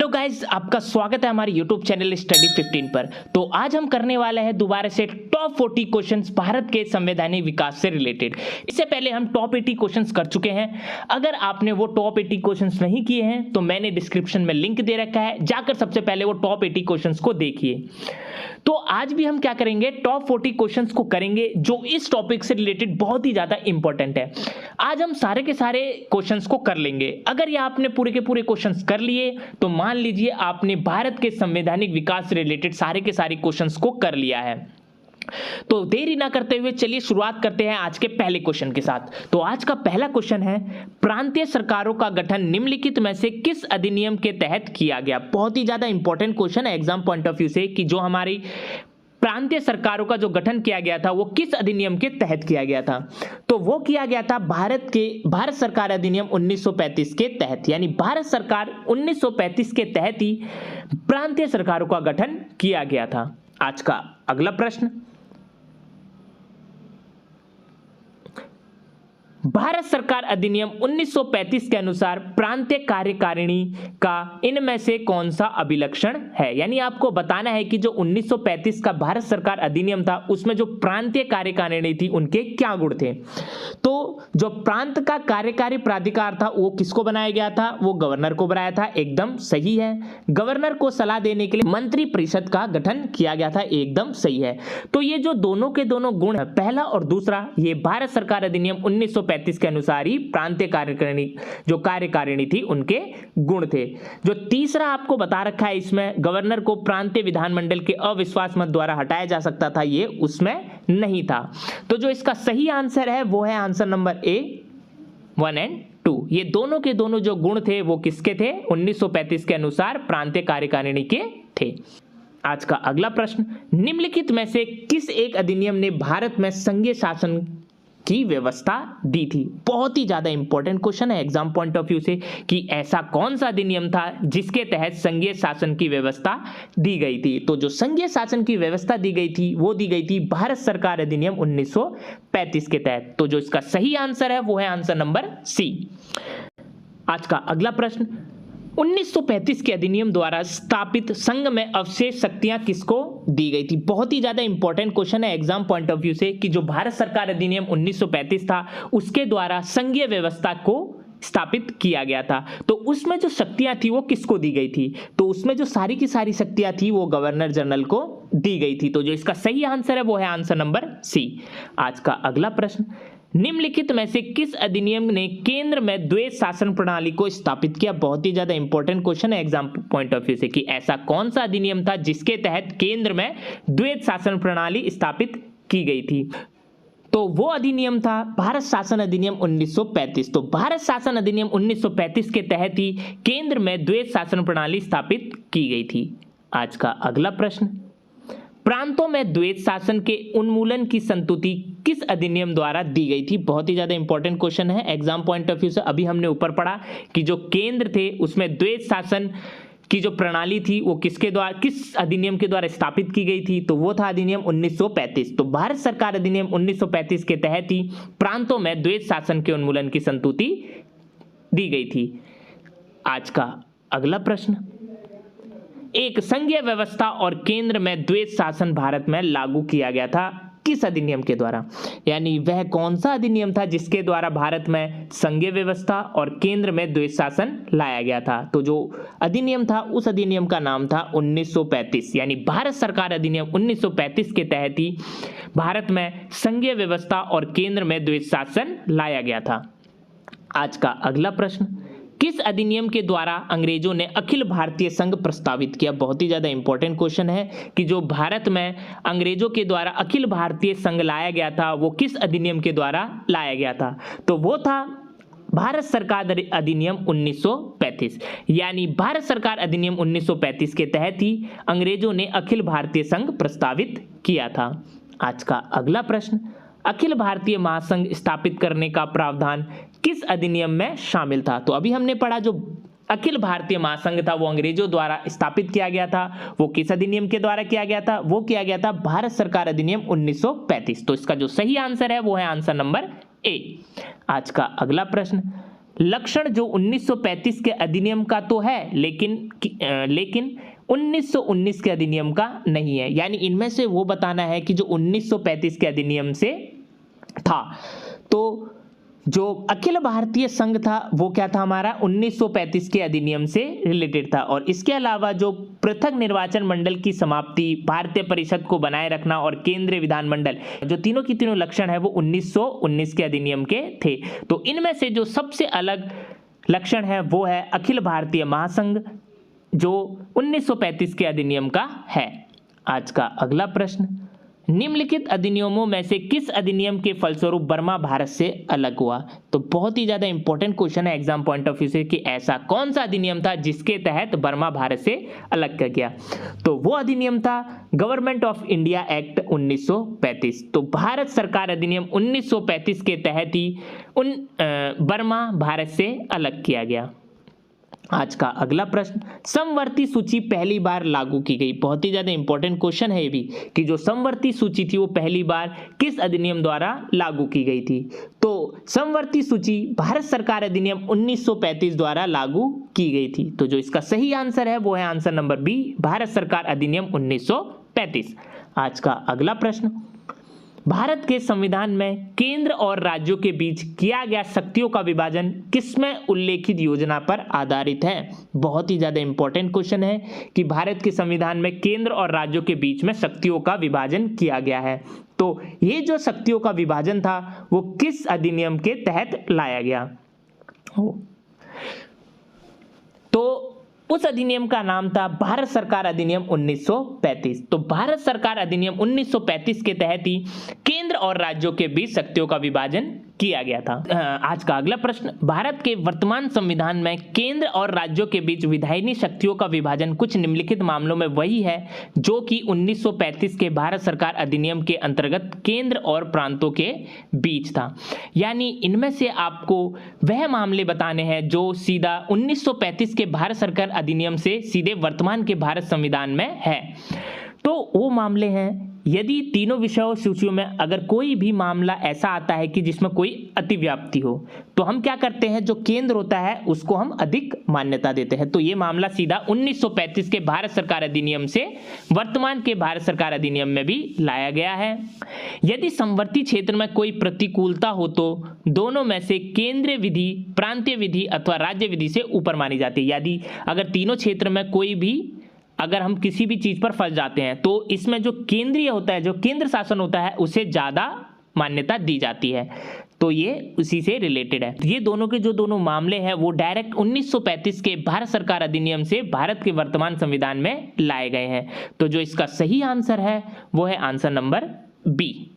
Hello guys, आपका स्वागत है हमारे यूट्यूब चैनल स्टडी 15 पर। तो आज हम करने वाले हैं दोबारा से टॉप 40 क्वेश्चंस भारत के संवैधानिक विकास से रिलेटेड। इससे पहले हम टॉप 80 क्वेश्चंस कर चुके हैं। अगर आपने वो टॉप 80 क्वेश्चंस नहीं किए हैं तो मैंने डिस्क्रिप्शन में लिंक दे रखा है, जाकर सबसे पहले वो टॉप 80 क्वेश्चंस को देखिए। तो आज भी हम क्या करेंगे, टॉप 40 क्वेश्चंस को करेंगे जो इस टॉपिक से रिलेटेड बहुत ही ज्यादा इंपॉर्टेंट है। आज हम सारे के सारे क्वेश्चंस को कर लेंगे। अगर ये आपने पूरे के पूरे क्वेश्चंस कर लिए तो मान लीजिए आपने भारत के संवैधानिक विकास से रिलेटेड सारे के सारे क्वेश्चंस को कर लिया है। तो देरी ना करते हुए चलिए शुरुआत करते हैं आज के पहले क्वेश्चन के साथ। तो आज का पहला क्वेश्चन है, प्रांतीय सरकारों का गठन निम्नलिखित में से किस अधिनियम के तहत किया गया। बहुत ही ज्यादा इंपॉर्टेंट क्वेश्चन है एग्जाम पॉइंट ऑफ व्यू से कि जो हमारी प्रांतीय सरकारों का जो गठन किया गया था वो किस अधिनियम के तहत किया गया था। तो वो किया गया था भारत सरकार अधिनियम 1935 के तहत, यानी भारत सरकार 1935 के तहत ही प्रांतीय सरकारों का गठन किया गया था। आज का अगला प्रश्न, भारत सरकार अधिनियम 1935 के अनुसार प्रांतीय कार्यकारिणी का इनमें से कौन सा अभिलक्षण है। यानी आपको बताना है कि जो 1935 का भारत सरकार अधिनियम था उसमें जो प्रांतीय कार्यकारिणी थी उनके क्या गुण थे। तो जो प्रांत का कार्यकारी प्राधिकार था वो किसको बनाया गया था, वो गवर्नर को बनाया था, एकदम सही है। गवर्नर को सलाह देने के लिए मंत्री परिषद का गठन किया गया था, एकदम सही है। तो ये जो दोनों के दोनों गुण है, पहला और दूसरा, ये भारत सरकार अधिनियम 1935 के अनुसार ही प्रांतीय कार्यकारिणी थी उनके गुण थे। जो तीसरा आपको बता रखा है इसमें, गवर्नर को प्रांतीय विधानमंडल के अविश्वास मत द्वारा हटाया जा सकता था, ये उसमें नहीं था। तो जो इसका सही आंसर है वो है आंसर नंबर ए 1 और 2। ये दोनों के दोनों जो गुण थे वो किसके थे, 1935 के अनुसार प्रांतीय कार्यकारिणी के थे। आज का अगला प्रश्न, निम्नलिखित में से किस एक अधिनियम ने भारत में संघीय शासन की व्यवस्था दी थी। बहुत ही ज्यादा इंपॉर्टेंट क्वेश्चन है एग्जाम पॉइंट ऑफ व्यू से कि ऐसा कौन सा अधिनियम था जिसके तहत संघीय शासन की व्यवस्था दी गई थी। तो जो संघीय शासन की व्यवस्था दी गई थी वो दी गई थी भारत सरकार अधिनियम 1935 के तहत। तो जो इसका सही आंसर है वो है आंसर नंबर सी। आज का अगला प्रश्न, 1935 के अधिनियम द्वारा स्थापित संघ में अवशेष शक्तियां किसको दी गई थी। बहुत ही ज्यादा इंपॉर्टेंट क्वेश्चन है एग्जाम पॉइंट ऑफ व्यू से कि जो भारत सरकार अधिनियम 1935 था उसके द्वारा संघीय व्यवस्था को स्थापित किया गया था। तो उसमें जो शक्तियां थी वो किसको दी गई थी, तो उसमें जो सारी की सारी शक्तियां थी वो गवर्नर जनरल को दी गई थी। तो जो इसका सही आंसर है वो है आंसर नंबर सी। आज का अगला प्रश्न, निम्नलिखित में से किस अधिनियम ने केंद्र में द्वैत शासन प्रणाली को स्थापित किया। बहुत ही ज्यादा इंपॉर्टेंट क्वेश्चन है एग्जाम पॉइंट ऑफ व्यू से कि ऐसा कौन सा अधिनियम था जिसके तहत केंद्र में द्वैत शासन प्रणाली स्थापित की गई थी। तो वो अधिनियम था भारत शासन अधिनियम 1935। तो भारत शासन अधिनियम 1935 के तहत ही केंद्र में द्वैत शासन प्रणाली स्थापित की गई थी। आज का अगला प्रश्न, प्रांतों में द्वैत शासन के उन्मूलन की संतुति किस अधिनियम द्वारा दी गई थी। बहुत ही ज्यादा इंपॉर्टेंट क्वेश्चन है एग्जाम पॉइंट ऑफ व्यू से। अभी हमने ऊपर पढ़ा कि जो केंद्र थे उसमें द्वैत शासन की जो प्रणाली थी वो किस अधिनियम के द्वारा स्थापित की गई थी, तो वो था अधिनियम 1935। तो भारत सरकार अधिनियम 1935 के तहत ही प्रांतों में द्वैत शासन के उन्मूलन की संतुति दी गई थी। आज का अगला प्रश्न, एक संघीय व्यवस्था और केंद्र में द्वैत शासन भारत में लागू किया गया था किस अधिनियम के द्वारा। यानी वह कौन सा अधिनियम था जिसके द्वारा भारत में संघीय व्यवस्था और केंद्र में द्वैत शासन लाया गया था। तो जो अधिनियम था उस अधिनियम का नाम था 1935, यानी भारत सरकार अधिनियम 1935 के तहत ही भारत में संघीय व्यवस्था और केंद्र में द्वैत शासन लाया गया था। आज का अगला प्रश्न, किस अधिनियम के द्वारा अंग्रेजों ने अखिल भारतीय संघ प्रस्तावित किया। बहुत ही ज्यादा इंपॉर्टेंट क्वेश्चन है कि जो भारत में अंग्रेजों के द्वारा अखिल भारतीय संघ लाया गया था वो किस अधिनियम के द्वारा लाया गया था। तो वो था भारत सरकार अधिनियम 1935। यानी भारत सरकार अधिनियम 1935 के तहत ही अंग्रेजों ने अखिल भारतीय संघ प्रस्तावित किया था। आज का अगला प्रश्न, अखिल भारतीय महासंघ स्थापित करने का प्रावधान किस अधिनियम में शामिल था। तो अभी हमने पढ़ा जो अखिल भारतीय महासंघ था वो अंग्रेजों द्वारा स्थापित किया गया था, वो किस अधिनियम के द्वारा किया गया था, वो किया गया था भारत सरकार अधिनियम 1935। तो इसका जो सही आंसर है वो है आंसर नंबर ए। आज का अगला प्रश्न, लक्षण जो 1935 के अधिनियम का तो है, लेकिन 1919 के अधिनियम का नहीं है। यानी इनमें से वो बताना है कि जो 1935 के अधिनियम से था। तो जो अखिल भारतीय संघ था वो क्या था हमारा, 1935 के अधिनियम से रिलेटेड था। और इसके अलावा जो पृथक निर्वाचन मंडल की समाप्ति, भारतीय परिषद को बनाए रखना और केंद्रीय विधानमंडल, जो तीनों की तीनों लक्षण है वो 1919 के अधिनियम के थे। तो इनमें से जो सबसे अलग लक्षण है वो है अखिल भारतीय महासंघ, जो 1935 के अधिनियम का है। आज का अगला प्रश्न, निम्नलिखित अधिनियमों में से किस अधिनियम के फलस्वरूप बर्मा भारत से अलग हुआ? तो बहुत ही ज्यादा इंपॉर्टेंट क्वेश्चन है एग्जाम पॉइंट ऑफ व्यू से कि ऐसा कौन सा अधिनियम था जिसके तहत बर्मा भारत से अलग कर गया। तो वो अधिनियम था गवर्नमेंट ऑफ इंडिया एक्ट 1935। तो भारत सरकार अधिनियम 1935 के तहत ही बर्मा भारत से अलग किया गया। आज का अगला प्रश्न, समवर्ती सूची पहली बार लागू की गई। बहुत ही ज्यादा इंपॉर्टेंट क्वेश्चन है ये भी कि जो समवर्ती सूची थी वो पहली बार किस अधिनियम द्वारा लागू की गई थी। तो समवर्ती सूची भारत सरकार अधिनियम 1935 द्वारा लागू की गई थी। तो जो इसका सही आंसर है वो है आंसर नंबर बी, भारत सरकार अधिनियम 1935। आज का अगला प्रश्न, भारत के संविधान में केंद्र और राज्यों के बीच किया गया शक्तियों का विभाजन किसमें उल्लेखित योजना पर आधारित है? बहुत ही ज्यादा इंपॉर्टेंट क्वेश्चन है कि भारत के संविधान में केंद्र और राज्यों के बीच में शक्तियों का विभाजन किया गया है। तो ये जो शक्तियों का विभाजन था वो किस अधिनियम के तहत लाया गया? तो उस अधिनियम का नाम था भारत सरकार अधिनियम 1935। तो भारत सरकार अधिनियम 1935 के तहत ही केंद्र और राज्यों के बीच शक्तियों का विभाजन किया गया था। आज का अगला प्रश्न, भारत के वर्तमान संविधान में केंद्र और राज्यों के बीच विधायिनी शक्तियों का विभाजन कुछ निम्नलिखित मामलों में वही है जो कि 1935 के भारत सरकार अधिनियम के अंतर्गत केंद्र और प्रांतों के बीच था। यानी इनमें से आपको वह मामले बताने हैं जो सीधा 1935 के भारत सरकार अधिनियम से सीधे वर्तमान के भारत संविधान में है। तो वो मामले हैं, यदि तीनों विषयों सूचियों में अगर कोई भी मामला ऐसा आता है कि जिसमें कोई अतिव्याप्ति हो, तो हम क्या करते हैं, जो केंद्र होता है उसको हम अधिक मान्यता देते हैं। तो ये मामला सीधा 1935 के भारत सरकार अधिनियम से वर्तमान के भारत सरकार अधिनियम में भी लाया गया है। यदि समवर्ती क्षेत्र में कोई प्रतिकूलता हो तो दोनों में से केंद्रीय विधि, प्रांतीय विधि अथवा राज्य विधि से ऊपर मानी जाती है। यदि अगर तीनों क्षेत्र में कोई भी अगर हम किसी भी चीज पर फंस जाते हैं तो इसमें जो केंद्रीय होता है, जो केंद्र शासन होता है, उसे ज्यादा मान्यता दी जाती है। तो ये उसी से रिलेटेड है। ये दोनों के जो दोनों मामले हैं वो डायरेक्ट 1935 के भारत सरकार अधिनियम से भारत के वर्तमान संविधान में लाए गए हैं। तो जो इसका सही आंसर है वो है आंसर नंबर बी।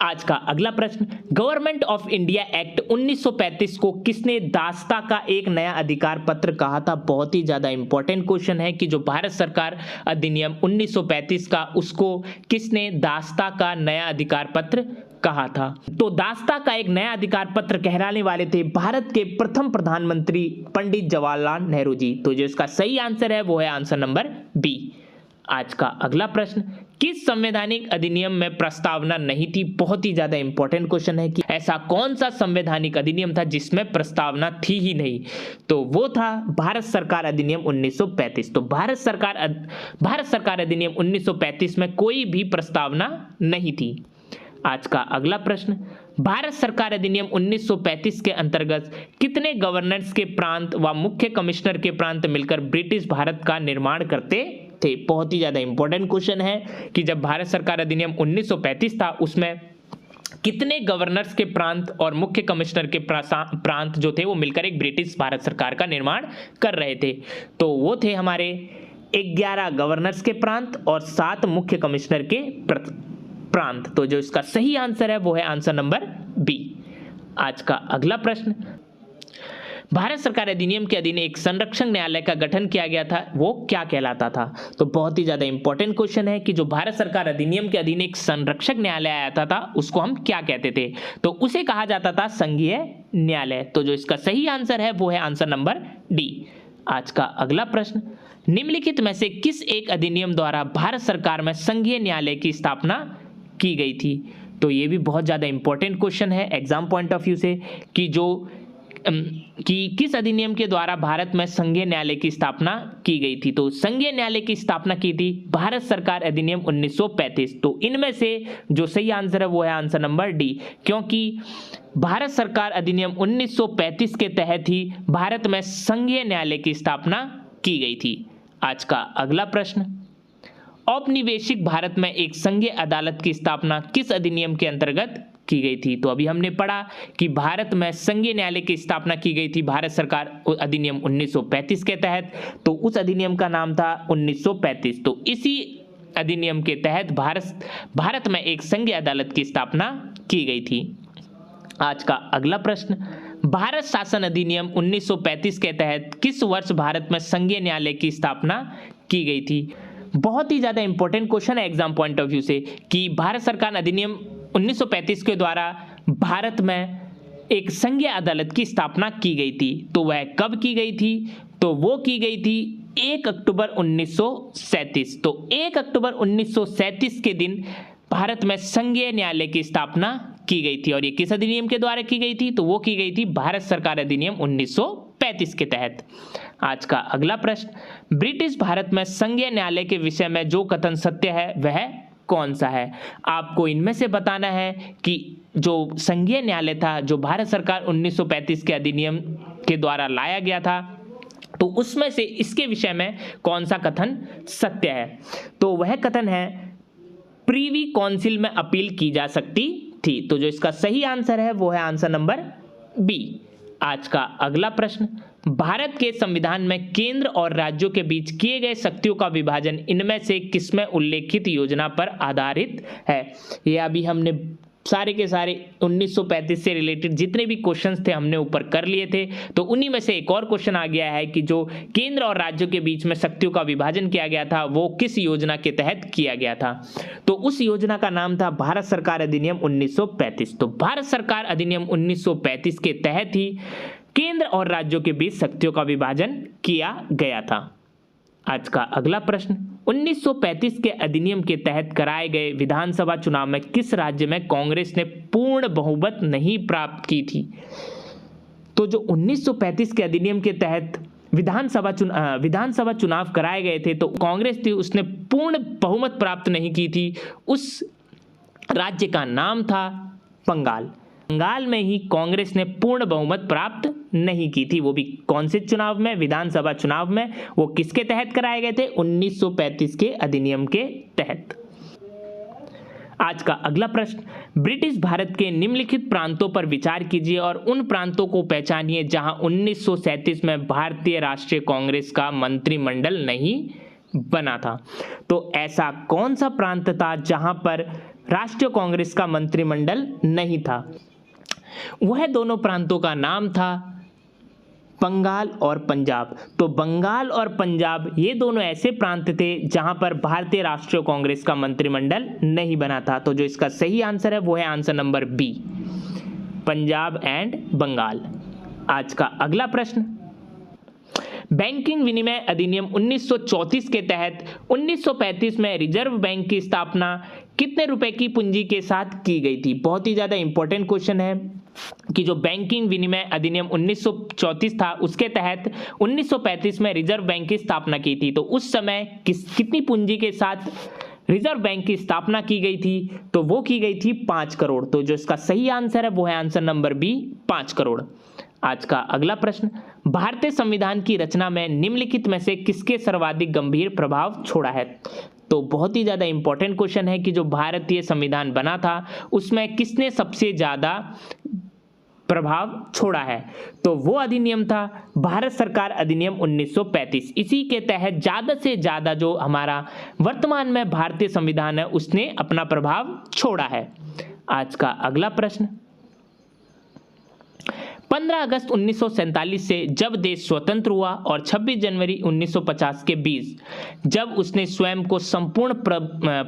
आज का अगला प्रश्न, गवर्नमेंट ऑफ इंडिया एक्ट 1935 को किसने दासता का एक नया अधिकार पत्र कहा था? बहुत ही ज्यादा इंपॉर्टेंट क्वेश्चन है कि जो भारत सरकार अधिनियम 1935 का, उसको किसने दासता का नया अधिकार पत्र कहा था? तो दासता का एक नया अधिकार पत्र कहलाने वाले थे भारत के प्रथम प्रधानमंत्री पंडित जवाहरलाल नेहरू जी। तो जो इसका सही आंसर है वो है आंसर नंबर बी। आज का अगला प्रश्न, किस संवैधानिक अधिनियम में प्रस्तावना नहीं थी? बहुत ही ज्यादा इंपॉर्टेंट क्वेश्चन है कि ऐसा कौन सा संवैधानिक अधिनियम था जिसमें प्रस्तावना थी ही नहीं? तो वो था भारत सरकार अधिनियम 1935। तो भारत सरकार अधिनियम 1935 में कोई भी प्रस्तावना नहीं थी। आज का अगला प्रश्न, भारत सरकार अधिनियम 1935 के अंतर्गत कितने गवर्नर्स के प्रांत व मुख्य कमिश्नर के प्रांत मिलकर ब्रिटिश भारत का निर्माण करते थे? बहुत ही ज्यादा इंपॉर्टेंट क्वेश्चन है कि जब भारत सरकार अधिनियम 1935 था उसमें कितने गवर्नर्स के प्रांत और मुख्य कमिश्नर के प्रांत जो थे वो मिलकर एक ब्रिटिश भारत सरकार का निर्माण कर रहे थे। तो वो थे हमारे 11 गवर्नर्स के प्रांत और 7 मुख्य कमिश्नर के प्रांत। तो जो इसका सही आंसर है वो है आंसर नंबर बी। आज का अगला प्रश्न, भारत सरकार अधिनियम के अधीन एक संरक्षण न्यायालय का गठन किया गया था, वो क्या कहलाता था? तो बहुत ही ज्यादा इंपॉर्टेंट क्वेश्चन है कि जो भारत सरकार अधिनियम के अधीन एक संरक्षक न्यायालय आया था उसको हम क्या कहते थे? तो उसे कहा जाता था संघीय न्यायालय। तो जो इसका सही आंसर है वो है आंसर नंबर डी। आज का अगला प्रश्न, निम्नलिखित में से किस एक अधिनियम द्वारा भारत सरकार में संघीय न्यायालय की स्थापना की गई थी? तो ये भी बहुत ज़्यादा इंपॉर्टेंट क्वेश्चन है एग्जाम पॉइंट ऑफ व्यू से कि किस अधिनियम के द्वारा भारत में संघीय न्यायालय की स्थापना की गई थी। तो संघीय न्यायालय की स्थापना की थी भारत सरकार अधिनियम 1935। तो इनमें से जो सही आंसर है वो है आंसर नंबर डी, क्योंकि भारत सरकार अधिनियम 1935 के तहत ही भारत में संघीय न्यायालय की स्थापना की गई थी। आज का अगला प्रश्न, औपनिवेशिक भारत में एक संघीय अदालत की स्थापना किस अधिनियम के अंतर्गत की गई थी। तो अभी हमने पढ़ा कि भारत में संघीय न्यायालय की स्थापना की गई थी भारत सरकार अधिनियम 1935 के तहत। तो उस अधिनियम का नाम था 1935। तो इसी अधिनियम के तहत भारत में एक संघीय अदालत की स्थापना की गई थी। आज का अगला प्रश्न, भारत शासन अधिनियम 1935 के तहत किस वर्ष भारत में संघीय न्यायालय की स्थापना की गई थी। बहुत ही ज़्यादा इंपॉर्टेंट क्वेश्चन है एग्जाम पॉइंट ऑफ व्यू से कि भारत सरकार अधिनियम 1935 के द्वारा भारत में एक संघीय अदालत की स्थापना की गई थी। तो वह कब की गई थी, तो वो की गई थी 1 अक्टूबर 1937। तो 1 अक्टूबर 1937 के दिन भारत में संघीय न्यायालय की स्थापना की गई थी। और ये किस अधिनियम के द्वारा की गई थी, तो वो की गई थी भारत सरकार अधिनियम 1935 के तहत। आज का अगला प्रश्न, ब्रिटिश भारत में संघीय न्यायालय के विषय में जो कथन सत्य है वह कौन सा है। आपको इनमें से बताना है कि जो संघीय न्यायालय था जो भारत सरकार 1935 के अधिनियम के द्वारा लाया गया था, तो उसमें से इसके विषय में कौन सा कथन सत्य है। तो वह कथन है प्रीवी काउंसिल में अपील की जा सकती थी। तो जो इसका सही आंसर है वो है आंसर नंबर बी। आज का अगला प्रश्न, भारत के संविधान में केंद्र और राज्यों के बीच किए गए शक्तियों का विभाजन इनमें से किसमें उल्लेखित योजना पर आधारित है। ये अभी हमने सारे के सारे 1935 से रिलेटेड जितने भी क्वेश्चंस थे हमने ऊपर कर लिए थे। तो उन्हीं में से एक और क्वेश्चन आ गया है कि जो केंद्र और राज्यों के बीच में शक्तियों का विभाजन किया गया था वो किस योजना के तहत किया गया था। तो उस योजना का नाम था भारत सरकार अधिनियम 1935। तो भारत सरकार अधिनियम 1935 के तहत ही केंद्र और राज्यों के बीच शक्तियों का विभाजन किया गया था। आज का अगला प्रश्न, 1935 के अधिनियम के तहत कराए गए विधानसभा चुनाव में किस राज्य में कांग्रेस ने पूर्ण बहुमत नहीं प्राप्त की थी। तो जो 1935 के अधिनियम के तहत विधानसभा चुनाव कराए गए थे, तो कांग्रेस थी उसने पूर्ण बहुमत प्राप्त नहीं की थी। उस राज्य का नाम था बंगाल। बंगाल में ही कांग्रेस ने पूर्ण बहुमत प्राप्त नहीं की थी। वो भी कौन से चुनाव में, विधानसभा चुनाव में। वो किसके तहत कराए गए थे, 1935 के अधिनियम के तहत। आज का अगला प्रश्न, ब्रिटिश भारत के निम्नलिखित प्रांतों पर विचार कीजिए और उन प्रांतों को पहचानिए जहां 1937 में भारतीय राष्ट्रीय कांग्रेस का मंत्रिमंडल नहीं बना था। तो ऐसा कौन सा प्रांत था जहां पर राष्ट्रीय कांग्रेस का मंत्रिमंडल नहीं था। वह दोनों प्रांतों का नाम था बंगाल और पंजाब। तो बंगाल और पंजाब ये दोनों ऐसे प्रांत थे जहां पर भारतीय राष्ट्रीय कांग्रेस का मंत्रिमंडल नहीं बना था। तो जो इसका सही आंसर है वो है answer number B, Punjab and Bengal. आज का अगला प्रश्न, बैंकिंग विनिमय अधिनियम 1934 के तहत 1935 में रिजर्व बैंक की स्थापना कितने रुपए की पूंजी के साथ की गई थी। बहुत ही ज्यादा इंपॉर्टेंट क्वेश्चन है कि जो बैंकिंग विनिमय अधिनियम 1934 था उसके तहत 1935 में रिजर्व बैंक की स्थापना की थी। तो उस समय कितनी पूंजी के साथ रिजर्व बैंक की स्थापना की गई थी, तो वो की गई थी 5 करोड़। तो जो इसका सही आंसर है वो है आंसर नंबर बी, 5 करोड़। आज का अगला प्रश्न, भारतीय संविधान की रचना में निम्नलिखित में से किसके सर्वाधिक गंभीर प्रभाव छोड़ा है। तो बहुत ही ज्यादा इंपॉर्टेंट क्वेश्चन है कि जो भारतीय संविधान बना था उसमें किसने सबसे ज्यादा प्रभाव छोड़ा है। तो वो अधिनियम था भारत सरकार अधिनियम 1935। इसी के तहत ज्यादा से ज्यादा जो हमारा वर्तमान में भारतीय संविधान है उसने अपना प्रभाव छोड़ा है। आज का अगला प्रश्न, 15 अगस्त 1947 से जब देश स्वतंत्र हुआ और 26 जनवरी 1950 के बीच जब उसने स्वयं को संपूर्ण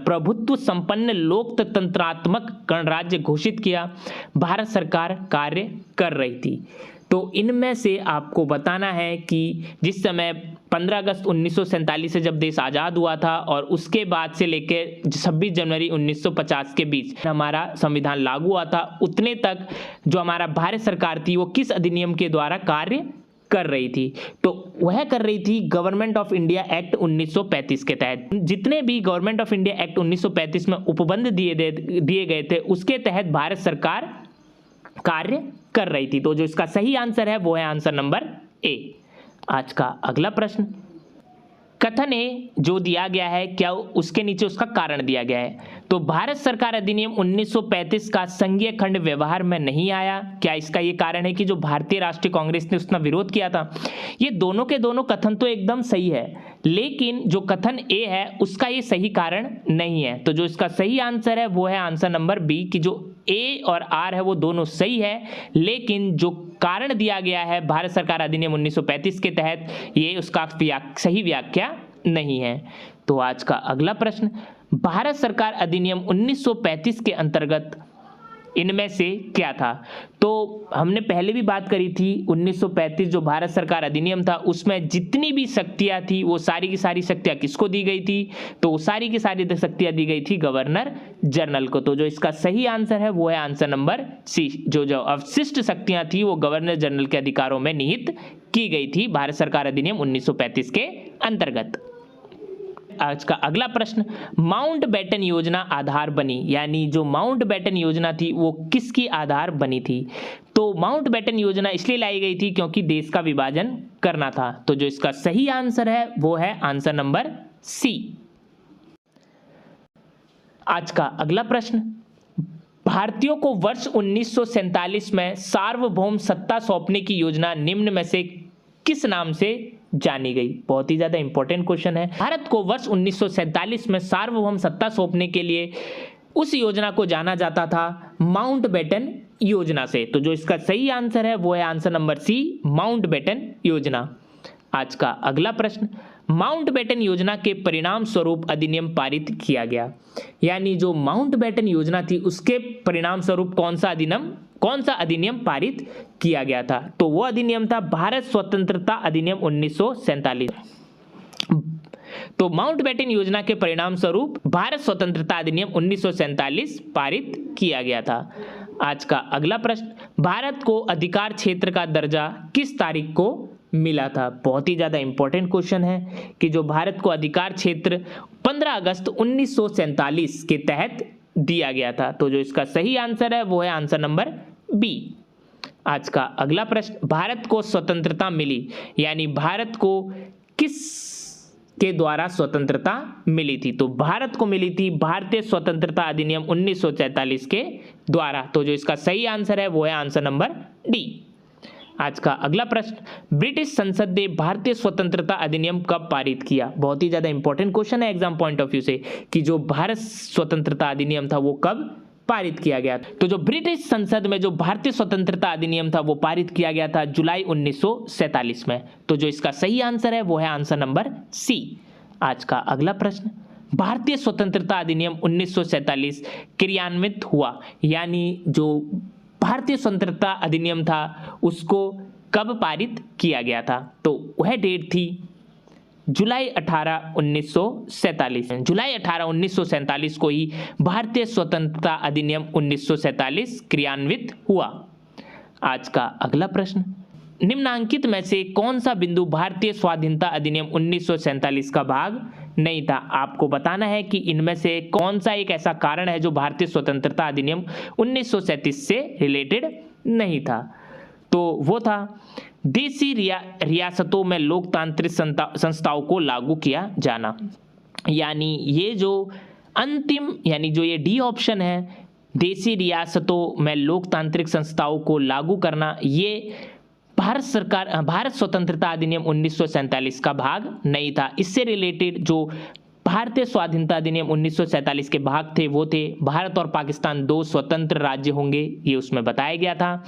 प्रभुत्व संपन्न लोकतंत्रात्मक गणराज्य घोषित किया, भारत सरकार कार्य कर रही थी। तो इनमें से आपको बताना है कि जिस समय 15 अगस्त 1947 से जब देश आज़ाद हुआ था और उसके बाद से लेके 26 जनवरी 1950 के बीच हमारा संविधान लागू हुआ था, उतने तक जो हमारा भारत सरकार थी वो किस अधिनियम के द्वारा कार्य कर रही थी? तो वह कर रही थी गवर्नमेंट ऑफ इंडिया एक्ट 1935 के तहत। जितने भी गवर्नमेंट ऑफ इंडिया एक्ट 1935 में उपबंध दिए गए थे उसके तहत भारत सरकार कार्य कर रही थी। तो जो इसका सही आंसर है वो है आंसर नंबर ए। आज का अगला प्रश्न, कथन ए जो दिया गया है क्या उसके नीचे उसका कारण दिया गया है? तो भारत सरकार अधिनियम 1935 का संघीय खंड व्यवहार में नहीं आया, क्या इसका ये कारण है कि जो भारतीय राष्ट्रीय कांग्रेस ने उसका विरोध किया था? ये दोनों के दोनों कथन तो एकदम सही है, लेकिन जो कथन ए है उसका ये सही कारण नहीं है। तो जो इसका सही आंसर है वो है आंसर नंबर बी, कि जो ए और आर है वो दोनों सही है, लेकिन जो कारण दिया गया है भारत सरकार अधिनियम 1935 के तहत ये उसका सही व्याख्या नहीं है। तो आज का अगला प्रश्न, भारत सरकार अधिनियम 1935 के अंतर्गत इनमें से क्या था? तो हमने पहले भी बात करी थी 1935 जो भारत सरकार अधिनियम था उसमें जितनी भी शक्तियां थी वो सारी की सारी शक्तियां किसको दी गई थी? तो सारी की सारी शक्तियां दी गई थी गवर्नर जनरल को। तो जो इसका सही आंसर है वो है आंसर नंबर सी, जो अवशिष्ट शक्तियां थी वो गवर्नर जनरल के अधिकारों में निहित की गई थी भारत सरकार अधिनियम 1935 के अंतर्गत। आज का अगला प्रश्न, माउंटबेटन योजना आधार बनी, यानी जो माउंटबेटन योजना थी वो किसकी आधार बनी थी? तो माउंटबेटन योजना इसलिए लाई गई थी क्योंकि देश का विभाजन करना था। तो जो इसका सही आंसर है वो है आंसर नंबर सी। आज का अगला प्रश्न, भारतीयों को वर्ष 1947 में सार्वभौम सत्ता सौंपने की योजना निम्न में से किस नाम से जानी गई? बहुत ही ज्यादा इंपॉर्टेंट क्वेश्चन है। भारत को वर्ष 1947 में सार्वभौम सत्ता सौंपने के लिए उस योजना को जाना जाता था माउंटबेटन योजना से। तो जो इसका सही आंसर है वो है आंसर नंबर सी, माउंटबेटन योजना। आज का अगला प्रश्न, माउंटबेटन योजना के परिणाम स्वरूप अधिनियम पारित किया गया, यानी जो माउंटबेटन योजना थी उसके परिणाम स्वरूप कौन सा अधिनियम पारित किया गया था? तो वो अधिनियम था भारत स्वतंत्रता अधिनियम 1947। तो माउंटबेटन योजना के परिणाम स्वरूप भारत स्वतंत्रता अधिनियम 1947 पारित किया गया था। आज का अगला प्रश्न, भारत को अधिकार क्षेत्र का दर्जा किस तारीख को मिला था? बहुत ही ज्यादा इंपॉर्टेंट क्वेश्चन है कि जो भारत को अधिकार क्षेत्र 15 अगस्त 1947 के तहत दिया गया था। तो जो इसका सही आंसर है वो है आंसर नंबर बी। आज का अगला प्रश्न, भारत को स्वतंत्रता मिली, यानी भारत को किस के द्वारा स्वतंत्रता मिली थी? तो भारत को मिली थी भारतीय स्वतंत्रता अधिनियम 1947 के द्वारा। तो जो इसका सही आंसर है वो है आंसर नंबर डी। आज का अगला प्रश्न, ब्रिटिश संसद ने भारतीय स्वतंत्रता अधिनियम कब पारित किया? बहुत ही ज्यादा इंपॉर्टेंट क्वेश्चन है एग्जाम पॉइंट ऑफ व्यू से कि जो भारत स्वतंत्रता अधिनियम था वो कब पारित किया गया। तो जो ब्रिटिश संसद में जो भारतीय स्वतंत्रता अधिनियम था वो पारित किया गया था जुलाई 1947 में। तो जो इसका सही आंसर है वो है आंसर नंबर सी। आज का अगला प्रश्न, भारतीय स्वतंत्रता अधिनियम 1947 क्रियान्वित हुआ, यानी जो भारतीय स्वतंत्रता अधिनियम था उसको कब पारित किया गया था? तो वह डेट थी जुलाई 18, 1947। जुलाई 18, 1947 को ही भारतीय स्वतंत्रता अधिनियम 1947 क्रियान्वित हुआ। आज का अगला प्रश्न, निम्नांकित में से कौन सा बिंदु भारतीय स्वाधीनता अधिनियम 1947 का भाग नहीं था? आपको बताना है कि इनमें से कौन सा एक ऐसा कारण है जो भारतीय स्वतंत्रता अधिनियम 1937 से रिलेटेड नहीं था। तो वो था देशी रियासतों में लोकतांत्रिक संस्थाओं को लागू किया जाना, यानी ये जो अंतिम यानी जो ये डी ऑप्शन है, देशी रियासतों में लोकतांत्रिक संस्थाओं को लागू करना, ये भारत स्वतंत्रता अधिनियम 1947 का भाग नहीं था। इससे रिलेटेड जो भारतीय स्वाधीनता अधिनियम 1947 के भाग थे वो थे भारत और पाकिस्तान दो स्वतंत्र राज्य होंगे, ये उसमें बताया गया था।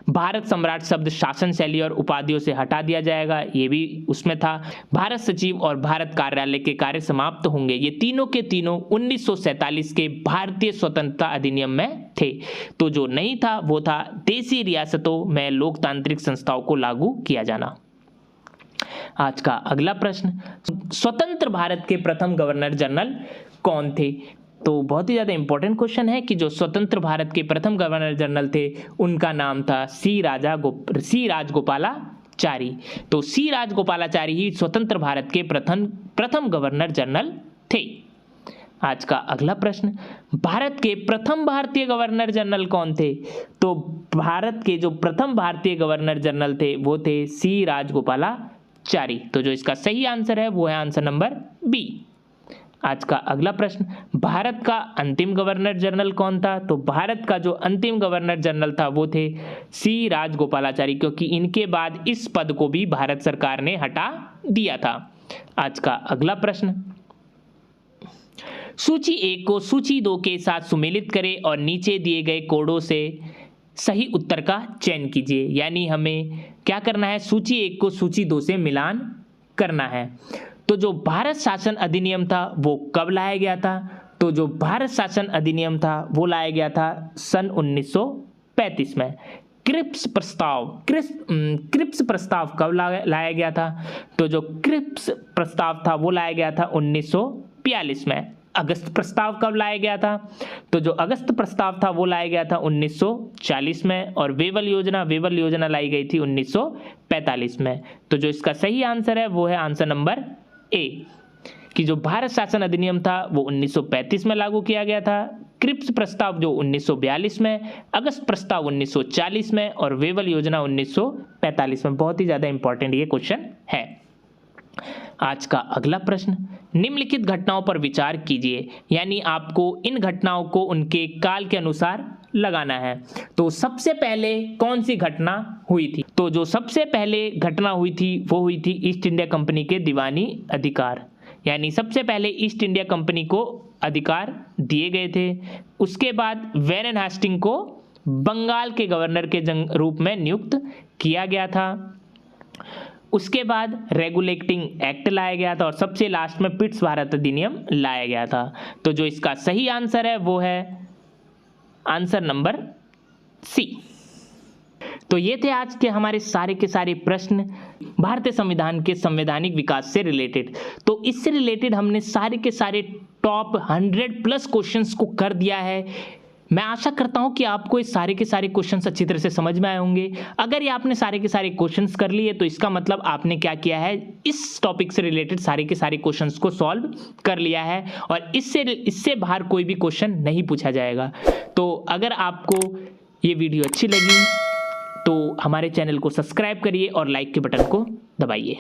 भारत सम्राट शब्द शासन शैली और उपाधियों से हटा दिया जाएगा, ये भी उसमें था। भारत सचिव और भारत कार्यालय के कार्य समाप्त होंगे, ये तीनों के तीनों 1947 के भारतीय स्वतंत्रता अधिनियम में थे। तो जो नहीं था वो था देशी रियासतों में लोकतांत्रिक संस्थाओं को लागू किया जाना। आज का अगला प्रश्न, स्वतंत्र भारत के प्रथम गवर्नर जनरल कौन थे? तो बहुत ही ज़्यादा इंपॉर्टेंट क्वेश्चन है कि जो स्वतंत्र भारत के प्रथम गवर्नर जनरल थे उनका नाम था सी राजगोपालाचारी। तो सी राजगोपालाचारी ही स्वतंत्र भारत के प्रथम गवर्नर जनरल थे। आज का अगला प्रश्न, भारत के प्रथम भारतीय गवर्नर जनरल कौन थे? तो भारत के जो प्रथम भारतीय गवर्नर जनरल थे वो थे सी राजगोपालाचारी। तो जो इसका सही आंसर है वो है आंसर नंबर बी। आज का अगला प्रश्न, भारत का अंतिम गवर्नर जनरल कौन था? तो भारत का जो अंतिम गवर्नर जनरल था वो थे सी राजगोपालाचारी, क्योंकि इनके बाद इस पद को भी भारत सरकार ने हटा दिया था। आज का अगला प्रश्न, सूची 1 को सूची 2 के साथ सुमेलित करें और नीचे दिए गए कोडों से सही उत्तर का चयन कीजिए। यानी हमें क्या करना है, सूची 1 को सूची 2 से मिलान करना है। तो जो भारत शासन अधिनियम था वो कब लाया गया था? तो जो भारत शासन अधिनियम था वो लाया गया था सन 1935 में। क्रिप्स प्रस्ताव कब लाया गया था? तो जो क्रिप्स प्रस्ताव था वो लाया गया था 1942 में। अगस्त प्रस्ताव कब लाया गया था? तो जो अगस्त प्रस्ताव था वो लाया गया था 1940 में। और वेवल योजना लाई गई थी 1945 में। तो जो इसका सही आंसर है वो है आंसर नंबर ए, कि जो भारत शासन अधिनियम था वो 1935 में लागू किया गया था, क्रिप्स प्रस्ताव जो 1942 में, अगस्त प्रस्ताव 1940 में और वेवल योजना 1945 में। बहुत ही ज़्यादा इंपॉर्टेंट ये क्वेश्चन है। आज का अगला प्रश्न, निम्नलिखित घटनाओं पर विचार कीजिए। यानी आपको इन घटनाओं को उनके काल के अनुसार लगाना है। तो सबसे पहले कौन सी घटना हुई थी? तो जो सबसे पहले घटना हुई थी वो हुई थी ईस्ट इंडिया कंपनी के दीवानी अधिकार। यानी सबसे पहले ईस्ट इंडिया कंपनी को अधिकार दिए गए थे। उसके बाद वैरेन हेस्टिंग को बंगाल के गवर्नर के रूप में नियुक्त किया गया था। उसके बाद रेगुलेटिंग एक्ट लाया गया था और सबसे लास्ट में पिट्स भारत अधिनियम लाया गया था। तो जो इसका सही आंसर है वो है आंसर नंबर सी। तो ये थे आज के हमारे सारे के सारे प्रश्न भारतीय संविधान के संवैधानिक विकास से रिलेटेड। तो इससे रिलेटेड हमने सारे के सारे टॉप 100+ क्वेश्चंस को कर दिया है। मैं आशा करता हूं कि आपको ये सारे के सारे क्वेश्चंस अच्छी तरह से समझ में आए होंगे। अगर ये आपने सारे के सारे क्वेश्चंस कर लिए तो इसका मतलब आपने क्या किया है, इस टॉपिक से रिलेटेड सारे के सारे क्वेश्चंस को सॉल्व कर लिया है और इससे बाहर कोई भी क्वेश्चन नहीं पूछा जाएगा। तो अगर आपको ये वीडियो अच्छी लगी तो हमारे चैनल को सब्सक्राइब करिए और लाइक के बटन को दबाइए।